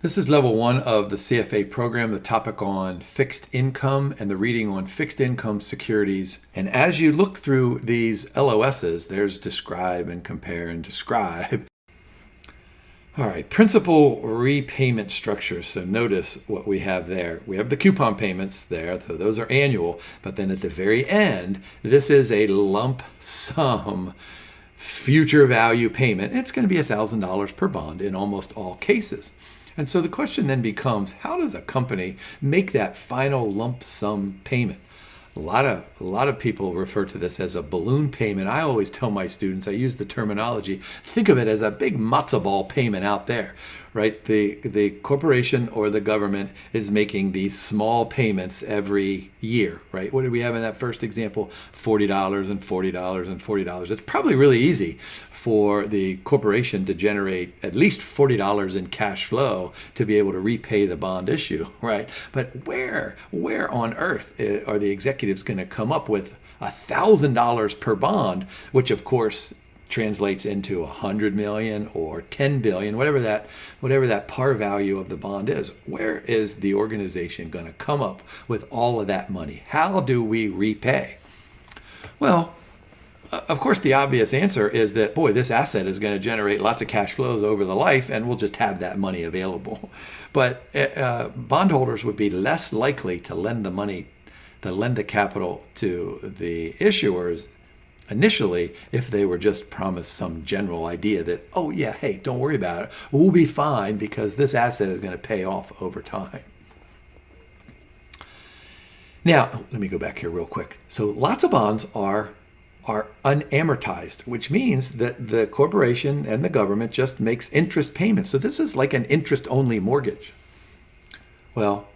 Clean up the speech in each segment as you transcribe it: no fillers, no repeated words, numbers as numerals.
This is level 1 of the CFA program, the topic on fixed income and the reading on fixed income securities. And as you look through these LOSs, there's describe and compare and describe. All right, principal repayment structure. So notice what we have there. We have the coupon payments there, so those are annual. But then at the very end, this is a lump sum future value payment. It's going to be $1,000 per bond in almost all cases. And so the question then becomes, how does a company make that final lump sum payment? A lot of people refer to this as a balloon payment. I always tell my students, I use the terminology, think of it as a big matzo ball payment out there, right? The corporation or the government is making these small payments every year, right? What did we have in that first example? $40 and $40 and $40. It's probably really easy for the corporation to generate at least $40 in cash flow to be able to repay the bond issue, right? But where on earth are the executives going to come up with $1,000 per bond, which of course translates into 100 million or 10 billion, whatever that par value of the bond is? Where is the organization going to come up with all of that money? How do we repay? Well, of course, the obvious answer is that, boy, this asset is going to generate lots of cash flows over the life, and we'll just have that money available. But bondholders would be less likely to lend the money, to lend the capital to the issuers initially if they were just promised some general idea that, oh yeah, hey, don't worry about it. We'll be fine because this asset is going to pay off over time. Now, let me go back here real quick. So lots of bonds are unamortized, which means that the corporation and the government just makes interest payments. So this is like an interest-only mortgage. Well,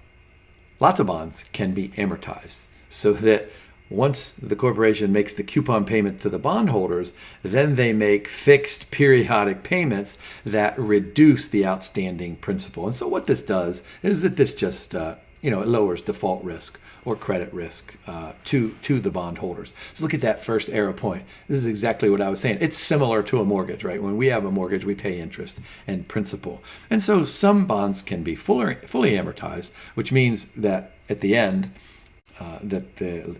lots of bonds can be amortized so that once the corporation makes the coupon payment to the bondholders, then they make fixed periodic payments that reduce the outstanding principal. And so what this does is that this just it lowers default risk or credit risk to the bondholders. So look at that first arrow point. This is exactly what I was saying. It's similar to a mortgage, right? When we have a mortgage, we pay interest and principal. And so some bonds can be fully amortized, which means that at the end,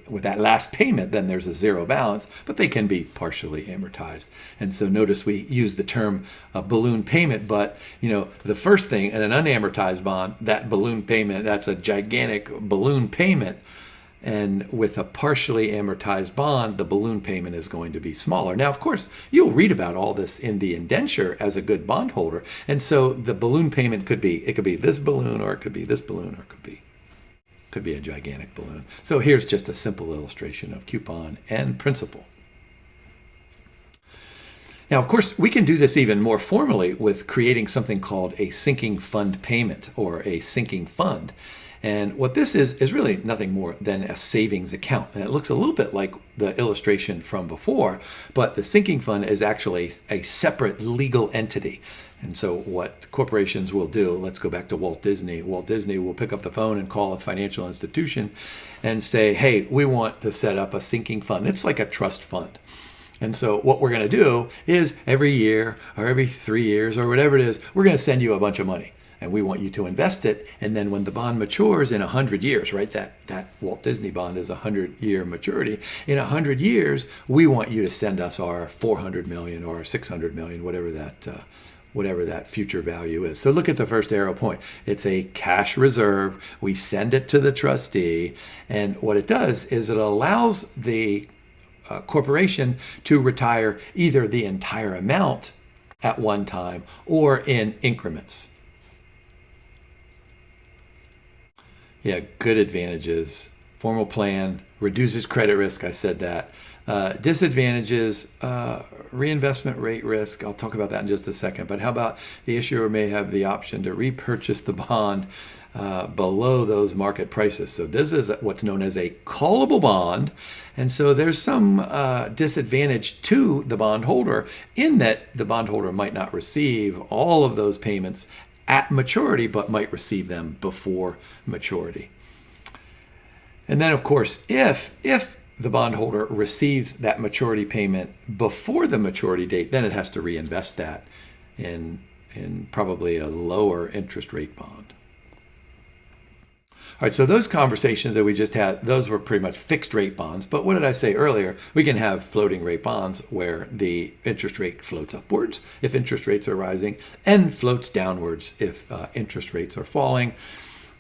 with that last payment, then there's a zero balance, but they can be partially amortized. And so notice we use the term balloon payment, but the first thing in an unamortized bond, that balloon payment, that's a gigantic balloon payment. And with a partially amortized bond, the balloon payment is going to be smaller. Now, of course, you'll read about all this in the indenture as a good bondholder. And so the balloon payment could be this balloon, or it could be this balloon, or it could be a gigantic balloon. So here's just a simple illustration of coupon and principal. Now, of course, we can do this even more formally with creating something called a sinking fund payment or a sinking fund. And what this is really nothing more than a savings account. And it looks a little bit like the illustration from before, but the sinking fund is actually a separate legal entity. And so what corporations will do, let's go back to Walt Disney. Walt Disney will pick up the phone and call a financial institution and say, hey, we want to set up a sinking fund. It's like a trust fund. And so what we're going to do is every year or every 3 years or whatever it is, we're going to send you a bunch of money. And we want you to invest it. And then when the bond matures in 100 years, right, that Walt Disney bond is 100-year maturity. In 100 years, we want you to send us our 400 million or 600 million, whatever that future value is. So look at the first arrow point. It's a cash reserve. We send it to the trustee. And what it does is it allows the corporation to retire either the entire amount at one time or in increments. Yeah, good advantages. Formal plan, reduces credit risk, I said that. Disadvantages, reinvestment rate risk. I'll talk about that in just a second. But how about the issuer may have the option to repurchase the bond below those market prices. So this is what's known as a callable bond. And so there's some disadvantage to the bondholder in that the bondholder might not receive all of those payments at maturity, but might receive them before maturity. And then, of course, if the bondholder receives that maturity payment before the maturity date, then it has to reinvest that in in probably a lower interest rate bond. All right, so those conversations that we just had, those were pretty much fixed rate bonds. But what did I say earlier? We can have floating rate bonds where the interest rate floats upwards if interest rates are rising and floats downwards if interest rates are falling.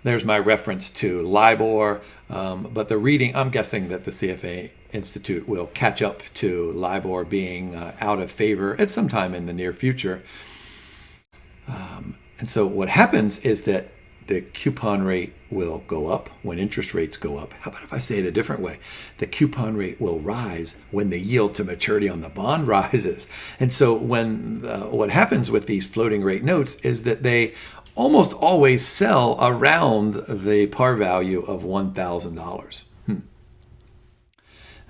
There's my reference to LIBOR, but the reading, I'm guessing that the CFA Institute will catch up to LIBOR being out of favor at some time in the near future. And so what happens is that the coupon rate will go up when interest rates go up. How about if I say it a different way? The coupon rate will rise when the yield to maturity on the bond rises. And so what happens with these floating rate notes is that they almost always sell around the par value of $1,000.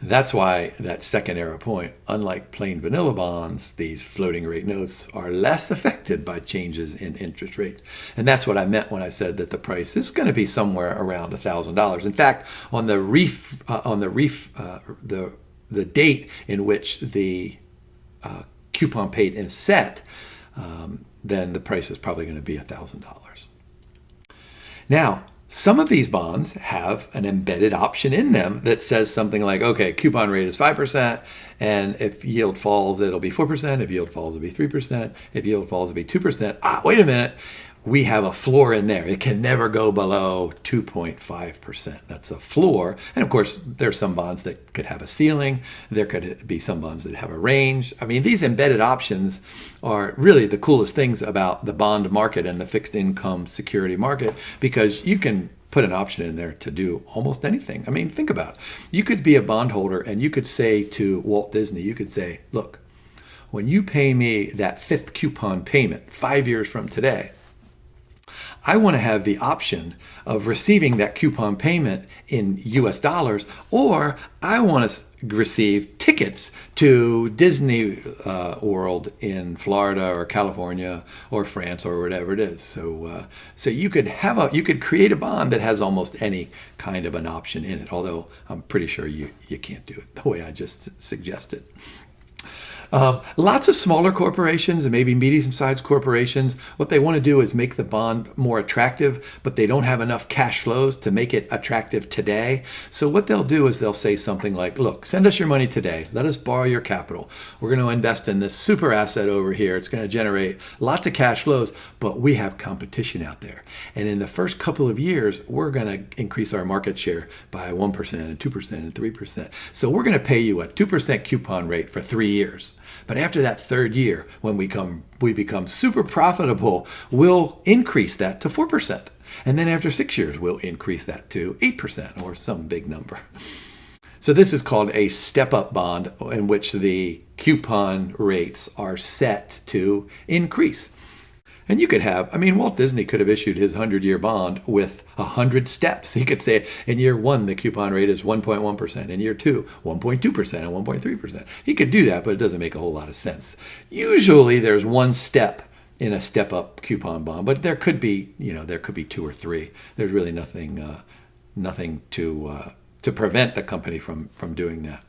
That's why that second arrow point, unlike plain vanilla bonds, these floating rate notes are less affected by changes in interest rates. And that's what I meant when I said that the price is going to be somewhere around $1,000. In fact, on the date in which the coupon paid is set, then the price is probably going to be $1,000. Now, some of these bonds have an embedded option in them that says something like, okay, coupon rate is 5%, and if yield falls, it'll be 4%. If yield falls, it'll be 3%. If yield falls, it'll be 2%. Wait a minute. We have a floor in there. It can never go below 2.5%. That's a floor. And of course, there's some bonds that could have a ceiling. There could be some bonds that have a range. I mean, these embedded options are really the coolest things about the bond market and the fixed income security market, because you can put an option in there to do almost anything. I mean, think about it. You could be a bondholder and you could say to Walt Disney, you could say, look, when you pay me that 5th coupon payment 5 years from today, I want to have the option of receiving that coupon payment in US dollars, or I want to receive tickets to Disney World in Florida or California or France or whatever it is. So you could create a bond that has almost any kind of an option in it, although I'm pretty sure you can't do it the way I just suggested. Lots of smaller corporations and maybe medium-sized corporations, what they want to do is make the bond more attractive, but they don't have enough cash flows to make it attractive today. So what they'll do is they'll say something like, look, send us your money today. Let us borrow your capital. We're going to invest in this super asset over here. It's going to generate lots of cash flows, but we have competition out there. And in the first couple of years, we're going to increase our market share by 1% and 2% and 3%. So we're going to pay you a 2% coupon rate for 3 years. But after that third year, when we become super profitable, we'll increase that to 4%. And then after 6 years, we'll increase that to 8% or some big number. So this is called a step-up bond, in which the coupon rates are set to increase. And you could have, Walt Disney could have issued his 100-year bond with 100 steps. He could say in year 1, the coupon rate is 1.1%. In year 2, 1.2% and 1.3%. He could do that, but it doesn't make a whole lot of sense. Usually there's one step in a step-up coupon bond, but there could be 2 or 3. There's really nothing to prevent the company from doing that.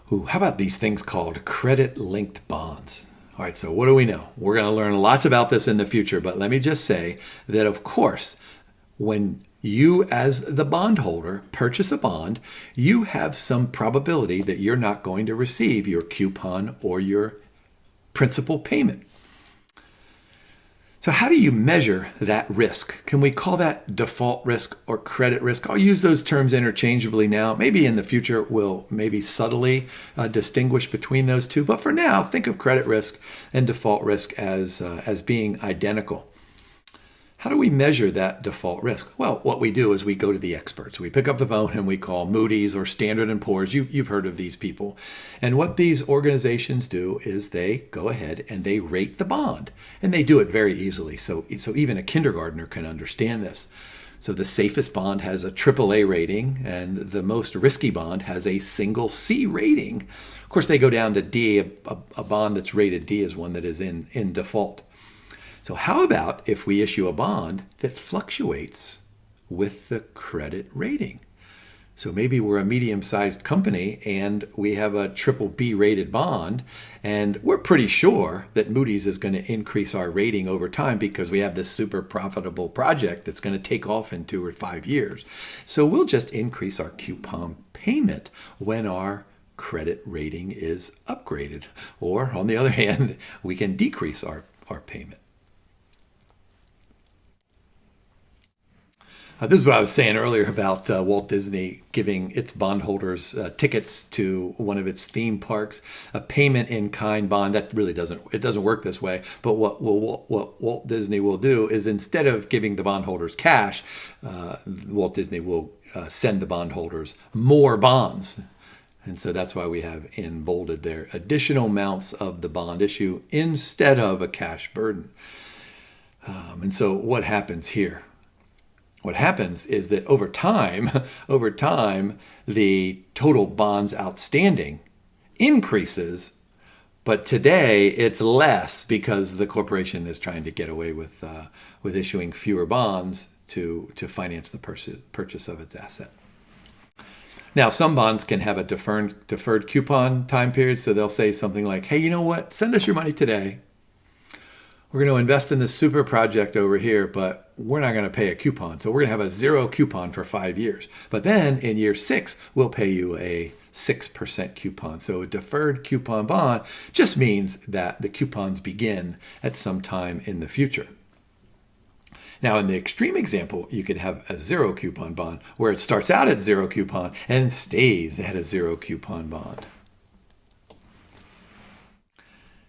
How about these things called credit-linked bonds? All right, so what do we know? We're going to learn lots about this in the future, but let me just say that, of course, when you as the bondholder purchase a bond, you have some probability that you're not going to receive your coupon or your principal payment. So how do you measure that risk? Can we call that default risk or credit risk? I'll use those terms interchangeably now. Maybe in the future we'll maybe subtly distinguish between those two. But for now, think of credit risk and default risk as being identical. How do we measure that default risk? Well, what we do is we go to the experts. We pick up the phone and we call Moody's or Standard & Poor's. You've heard of these people. And what these organizations do is they go ahead and they rate the bond. And they do it very easily. So even a kindergartner can understand this. So the safest bond has a AAA rating, and the most risky bond has a single C rating. Of course, they go down to D. A bond that's rated D is one that is in default. So how about if we issue a bond that fluctuates with the credit rating? So maybe we're a medium-sized company and we have a triple B rated bond, and we're pretty sure that Moody's is going to increase our rating over time because we have this super profitable project that's going to take off in 2 or 5 years. So we'll just increase our coupon payment when our credit rating is upgraded. Or on the other hand, we can decrease our payment. This is what I was saying earlier about Walt Disney giving its bondholders tickets to one of its theme parks, a payment in kind bond. That really doesn't work this way. But what Walt Disney will do is, instead of giving the bondholders cash, Walt Disney will send the bondholders more bonds. And so that's why we have in bolded there additional amounts of the bond issue instead of a cash burden. And so what happens here? What happens is that over time, the total bonds outstanding increases, but today it's less because the corporation is trying to get away with issuing fewer bonds to finance the purchase of its asset. Now, some bonds can have a deferred coupon time period, so they'll say something like, hey, you know what? Send us your money today. We're going to invest in this super project over here, but we're not going to pay a coupon. So we're going to have a 0 coupon for 5 years. But then in year 6, we'll pay you a 6% coupon. So a deferred coupon bond just means that the coupons begin at some time in the future. Now, in the extreme example, you could have a 0 coupon bond where it starts out at 0 coupon and stays at a 0 coupon bond.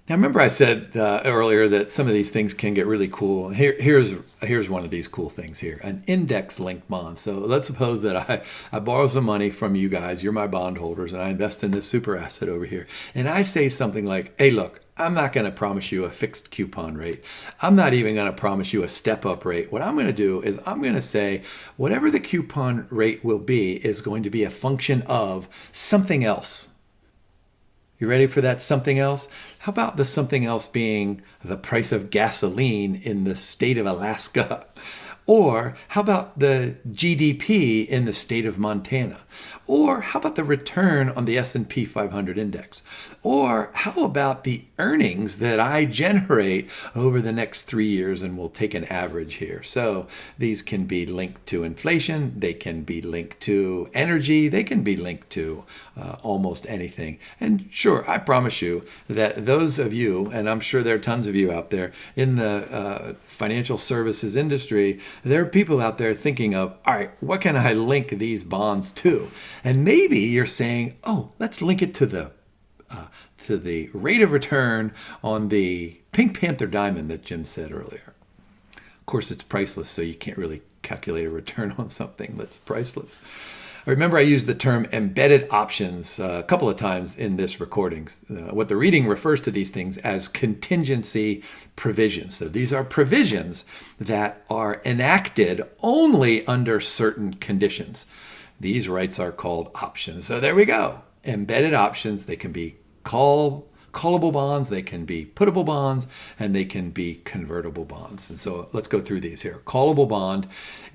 Now, remember I said earlier that some of these things can get really cool. Here's one of these cool things here, an index-linked bond. So let's suppose that I borrow some money from you guys, you're my bondholders, and I invest in this super asset over here. And I say something like, hey, look, I'm not going to promise you a fixed coupon rate. I'm not even going to promise you a step-up rate. What I'm going to do is I'm going to say whatever the coupon rate will be is going to be a function of something else. You ready for that something else? How about the something else being the price of gasoline in the state of Alaska? Or how about the GDP in the state of Montana? Or how about the return on the S&P 500 index? Or how about the earnings that I generate over the next 3 years, and we'll take an average here. So these can be linked to inflation, they can be linked to energy, they can be linked to almost anything. And sure, I promise you that those of you, and I'm sure there are tons of you out there in the financial services industry, there are people out there thinking of, all right, what can I link these bonds to? And maybe you're saying, oh, let's link it to the rate of return on the Pink Panther diamond that Jim said earlier. Of course, it's priceless, so you can't really calculate a return on something that's priceless. Remember, I used the term embedded options a couple of times in this recordings. What the reading refers to these things as contingency provisions. So these are provisions that are enacted only under certain conditions. These rights are called options. So there we go. Embedded options. They can be callable bonds, they can be putable bonds, and they can be convertible bonds. And so let's go through these here. Callable bond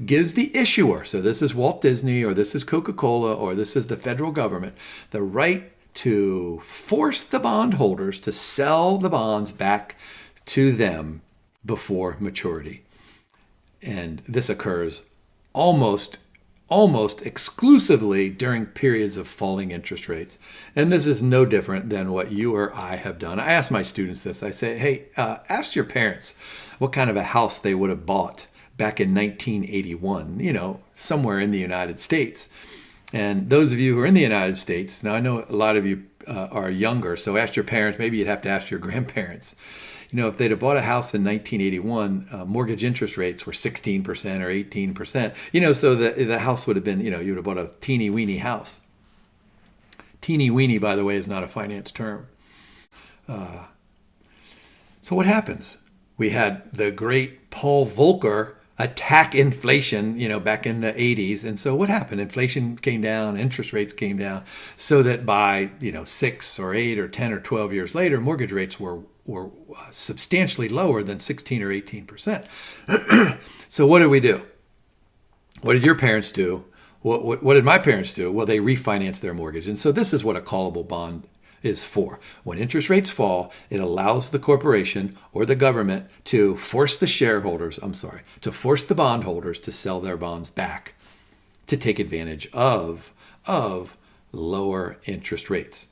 gives the issuer, so this is Walt Disney, or this is Coca-Cola, or this is the federal government, the right to force the bondholders to sell the bonds back to them before maturity. And this occurs almost exclusively during periods of falling interest rates. And this is no different than what you or I have done. I ask my students this. I say, hey, ask your parents what kind of a house they would have bought back in 1981, somewhere in the United States. And those of you who are in the United States, now I know a lot of you are younger, so ask your parents. Maybe you'd have to ask your grandparents. If they'd have bought a house in 1981, mortgage interest rates were 16% or 18%, so the house would have been, you would have bought a teeny weeny house. Teeny weeny, by the way, is not a finance term. So what happens? We had the great Paul Volcker attack inflation, back in the 80s. And so what happened? Inflation came down, interest rates came down, so that by, 6 or 8 or 10 or 12 years later, mortgage rates were substantially lower than 16 or 18%. So what did we do? What did your parents do? what did my parents do? Well, they refinanced their mortgage. And so this is what a callable bond is for. When interest rates fall, it allows the corporation or the government to force the force the bondholders to sell their bonds back to take advantage of lower interest rates.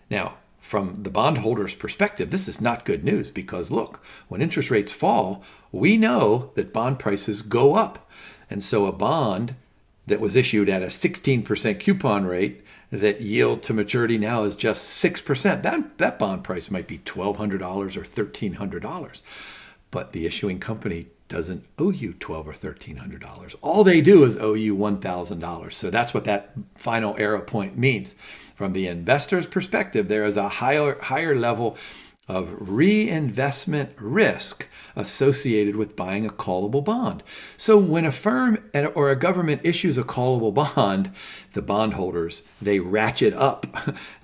Now, from the bondholder's perspective, this is not good news because look, when interest rates fall, we know that bond prices go up. And so a bond that was issued at a 16% coupon rate that yield to maturity now is just 6%. That bond price might be $1,200 or $1,300. But the issuing company doesn't owe you $1,200 or $1,300. All they do is owe you $1,000. So that's what that final arrow point means. From the investor's perspective, there is a higher level of reinvestment risk associated with buying a callable bond. So when a firm or a government issues a callable bond, the bondholders, they ratchet up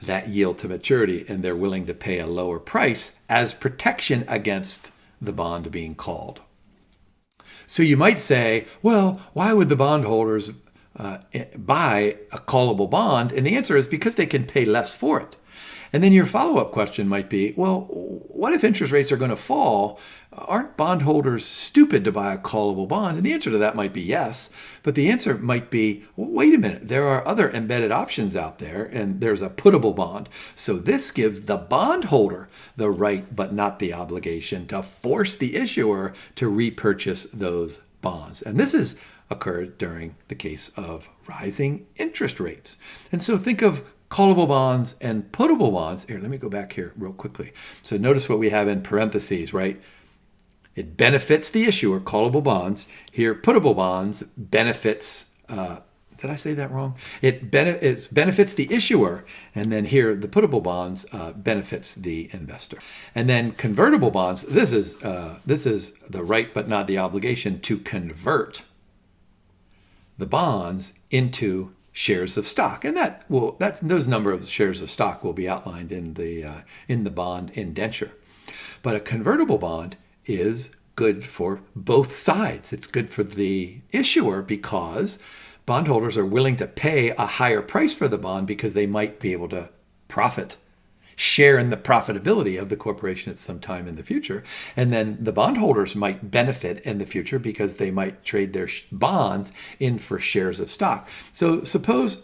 that yield to maturity and they're willing to pay a lower price as protection against the bond being called. So you might say, well, why would the bondholders buy a callable bond? And the answer is because they can pay less for it. And then your follow-up question might be, well, what if interest rates are going to fall? Aren't bondholders stupid to buy a callable bond? And the answer to that might be yes. But the answer might be, well, wait a minute, there are other embedded options out there, and there's a putable bond. So this gives the bondholder the right, but not the obligation, to force the issuer to repurchase those bonds. And this has occurred during the case of rising interest rates. And so think of callable bonds and putable bonds. Here, let me go back here real quickly. So notice what we have in parentheses, right? It benefits the issuer, callable bonds. Here, putable bonds benefits, did I say that wrong? It benefits the issuer, and then here, the putable bonds benefits the investor. And then convertible bonds, this is the right but not the obligation to convert the bonds into shares of stock, and those number of shares of stock will be outlined in the bond indenture. But a convertible bond is good for both sides. It's good for the issuer because bondholders are willing to pay a higher price for the bond because they might be able to share in the profitability of the corporation at some time in the future. And then the bondholders might benefit in the future because they might trade their bonds in for shares of stock. So suppose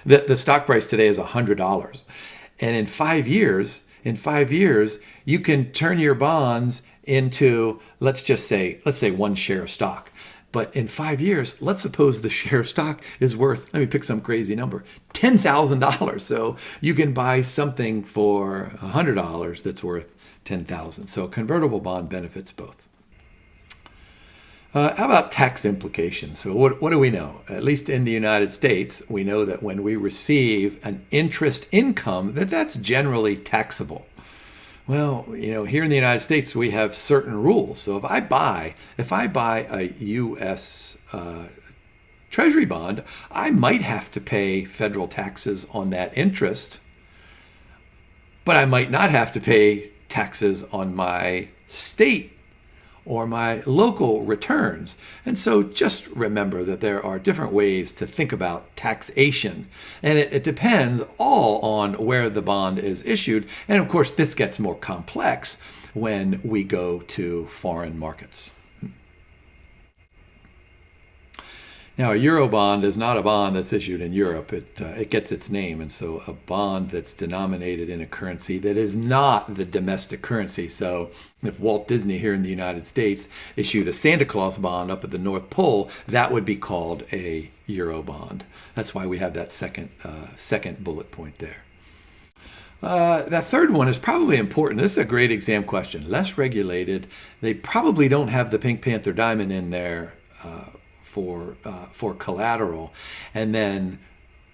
that the stock price today is $100. And in 5 years, you can turn your bonds into, let's say 1 share of stock. But in 5 years, let's suppose the share of stock is worth, let me pick some crazy number, $10,000. So you can buy something for $100 that's worth $10,000. So a convertible bond benefits both. How about tax implications? So what do we know? At least in the United States, we know that when we receive an interest income, that's generally taxable. Well, here in the United States, we have certain rules. So if I buy a U.S. Treasury bond, I might have to pay federal taxes on that interest, but I might not have to pay taxes on my state or my local returns. And so just remember that there are different ways to think about taxation. And it depends all on where the bond is issued. And of course, this gets more complex when we go to foreign markets. Now, a Eurobond is not a bond that's issued in Europe. It gets its name. And so a bond that's denominated in a currency that is not the domestic currency. So if Walt Disney here in the United States issued a Santa Claus bond up at the North Pole, that would be called a Eurobond. That's why we have that second bullet point there. That third one is probably important. This is a great exam question. Less regulated. They probably don't have the Pink Panther diamond in there for collateral. And then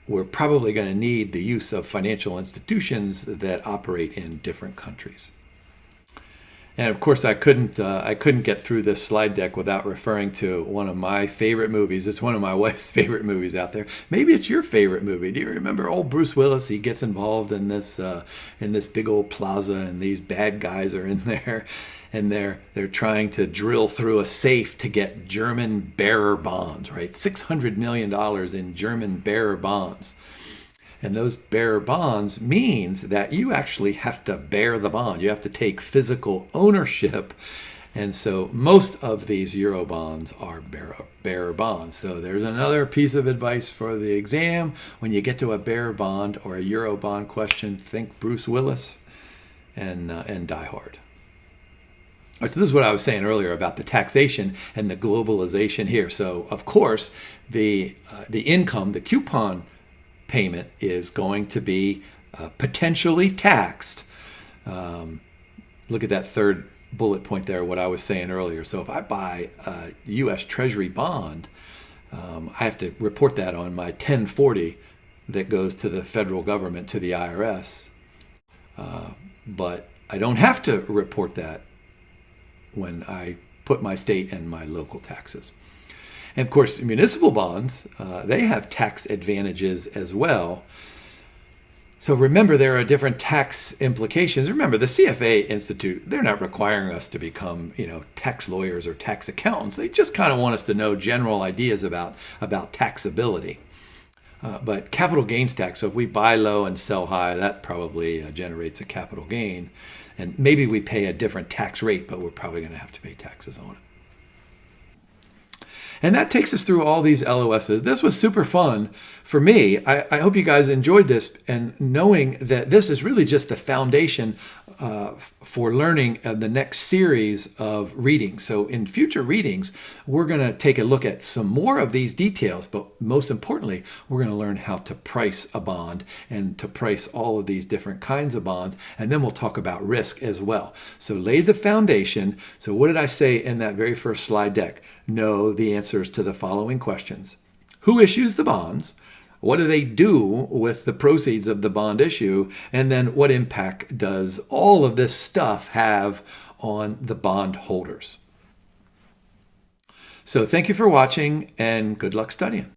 we're probably going to need the use of financial institutions that operate in different countries. And of course, I couldn't get through this slide deck without referring to one of my favorite movies. It's one of my wife's favorite movies out there. Maybe it's your favorite movie. Do you remember old Bruce Willis? He gets involved in this big old plaza, and these bad guys are in there, and they're trying to drill through a safe to get German bearer bonds, right? $600 million in German bearer bonds. And those bearer bonds means that you actually have to bear the bond. You have to take physical ownership. And so most of these Eurobonds are bearer bonds. So there's another piece of advice for the exam. When you get to a bearer bond or a Eurobond question, think Bruce Willis and die hard. So this is what I was saying earlier about the taxation and the globalization here. So of course, the income, the coupon payment is going to be potentially taxed. Look at that third bullet point there, what I was saying earlier. So if I buy a U.S. Treasury bond, I have to report that on my 1040 that goes to the federal government, to the IRS. But I don't have to report that when I put my state and my local taxes. And of course, municipal bonds, they have tax advantages as well. So remember, there are different tax implications. Remember, the CFA Institute, they're not requiring us to become, tax lawyers or tax accountants. They just kind of want us to know general ideas about taxability. But capital gains tax, so if we buy low and sell high, that probably generates a capital gain. And maybe we pay a different tax rate, but we're probably going to have to pay taxes on it. And that takes us through all these LOSs. This was super fun for me. I hope you guys enjoyed this, and knowing that this is really just the foundation for learning the next series of readings. So in future readings, we're going to take a look at some more of these details, but most importantly, we're going to learn how to price a bond and to price all of these different kinds of bonds. And then we'll talk about risk as well. So lay the foundation. So what did I say in that very first slide deck? Know the answers to the following questions. Who issues the bonds? What do they do with the proceeds of the bond issue? And then what impact does all of this stuff have on the bond holders? So thank you for watching, and good luck studying.